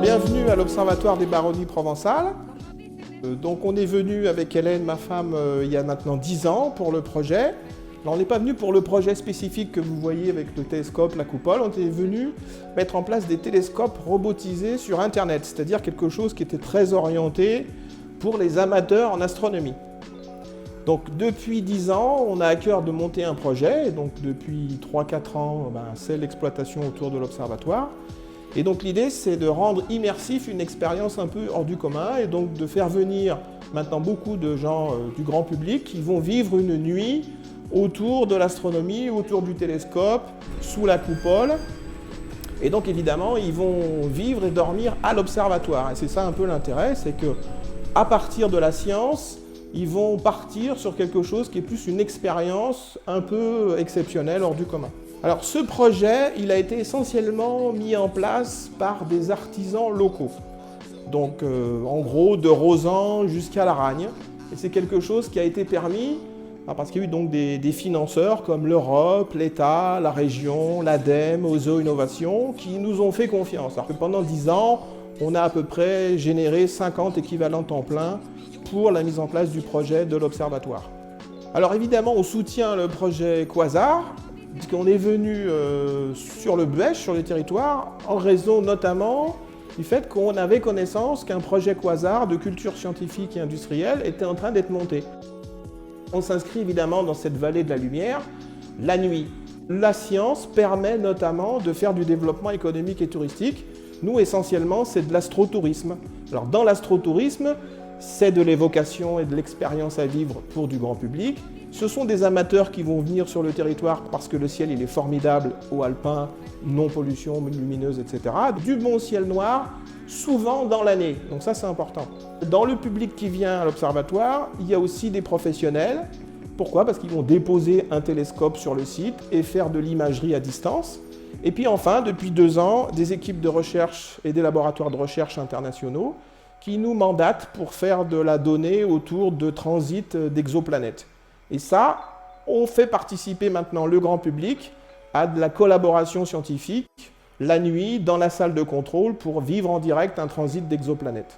bienvenue à l'Observatoire des Baronnies provençales. Donc on est venu avec Hélène, ma femme, il y a maintenant 10 ans pour le projet. Là, on n'est pas venu pour le projet spécifique que vous voyez avec le télescope, la coupole. On est venu mettre en place des télescopes robotisés sur Internet, c'est-à-dire quelque chose qui était très orienté pour les amateurs en astronomie. Donc depuis 10 ans, on a à cœur de monter un projet. Et donc depuis 3-4 ans, c'est l'exploitation autour de l'observatoire. Et donc l'idée, c'est de rendre immersif une expérience un peu hors du commun et donc de faire venir maintenant beaucoup de gens du grand public qui vont vivre une nuit autour de l'astronomie, autour du télescope, sous la coupole. Et donc évidemment, ils vont vivre et dormir à l'observatoire. Et c'est ça un peu l'intérêt, c'est que à partir de la science, ils vont partir sur quelque chose qui est plus une expérience un peu exceptionnelle, hors du commun. Alors ce projet, il a été essentiellement mis en place par des artisans locaux. Donc en gros, de Rozan jusqu'à Laragne. Et c'est quelque chose qui a été permis parce qu'il y a eu donc des financeurs comme l'Europe, l'État, la région, l'ADEME, Ozo Innovation, qui nous ont fait confiance. Alors que pendant 10 ans, on a à peu près généré 50 équivalents temps plein pour la mise en place du projet de l'Observatoire. Alors évidemment, on soutient le projet Quasar, puisqu'on est venu sur le Buëch, sur le territoire, en raison notamment du fait qu'on avait connaissance qu'un projet Quasar de culture scientifique et industrielle était en train d'être monté. On s'inscrit évidemment dans cette vallée de la lumière la nuit. La science permet notamment de faire du développement économique et touristique. Nous, essentiellement, c'est de l'astrotourisme. Alors dans l'astrotourisme, c'est de l'évocation et de l'expérience à vivre pour du grand public. Ce sont des amateurs qui vont venir sur le territoire parce que le ciel il est formidable, haut alpin, non pollution lumineuse, etc. Du bon ciel noir, souvent dans l'année. Donc ça, c'est important. Dans le public qui vient à l'observatoire, il y a aussi des professionnels. Pourquoi? Parce qu'ils vont déposer un télescope sur le site et faire de l'imagerie à distance. Et puis enfin, depuis 2 ans, des équipes de recherche et des laboratoires de recherche internationaux qui nous mandatent pour faire de la donnée autour de transit d'exoplanètes. Et ça, on fait participer maintenant le grand public à de la collaboration scientifique la nuit dans la salle de contrôle pour vivre en direct un transit d'exoplanètes.